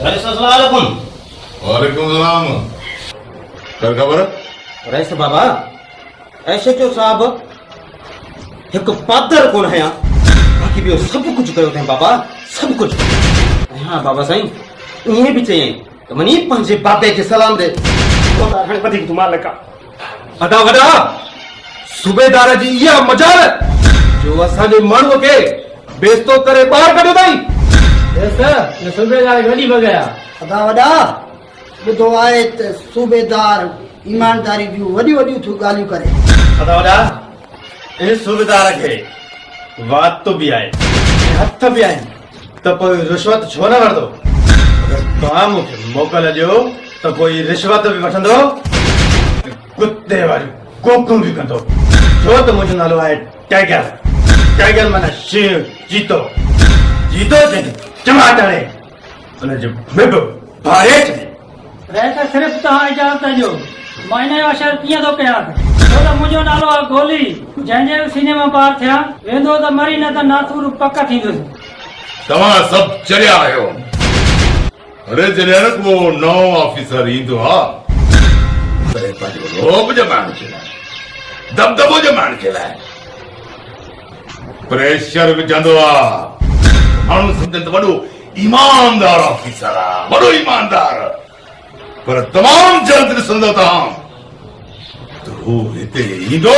अस्सलामुअलैकुम। वालेकुम सलाम। कर खबर रईस बाबा, एसएचओ साहब एक पादर कोन है बाकी भी सब कुछ कयो थे बाबा, सब कुछ। हाँ बाबा साईं, इहे भी चाहिए तो मनी पंजे बाबे के सलाम दे। हाणे वधीक तू मालिक अदा वॾा सूबेदार जी इहा मजाल जो असांजे माण्हूअ खे बेइज्जतो करे ॿाहिरि कढियो अथई। सूबेदार वॾी बगया अदा वॾा ॿुधो आहे त सूबेदार ईमानदारी जूं वॾियूं वॾियूं थियूं ॻाल्हियूं करे। अदा वॾा इन सूबेदार खे वात तो बि आहे, हथ बि आहिनि, त पोइ रिश्वत छो न वठंदो? तव्हां मूंखे मोकल ॾियो त कोई रिश्वत बि वठंदो, कुते वारी कोकूं बि कंदो। छो त मुंहिंजो नालो आहे टाइगर। टाइगर माना शेर, चीतो। चीतो टमाटरे उनजो बिब भारे छॾे। रह त सिर्फ़ तव्हां इजाज़त ॾियो, मां हिन जो असरु कीअं थो कयां? छो त मुंहिंजो नालो आहे गोली, जंहिंजे सीने मां पार थिया वेंदो त मरी न त नाथूर पक थींदुसि। तव्हां सभु चढ़िया आहियो। अरे जॾहिं को नओं ऑफिसर ईंदो आहे तॾहिं पंहिंजो रोब जमाइण जे लाइ, दबदबो जमाइण जे लाइ प्रेशर विझंदो आहे। माण्हू सम्झनि त वॾो ईमानदार ऑफिसर आहे, वॾो ईमानदार। पर तमामु जल्द ॾिसंदो तव्हां त हू हिते ईंदो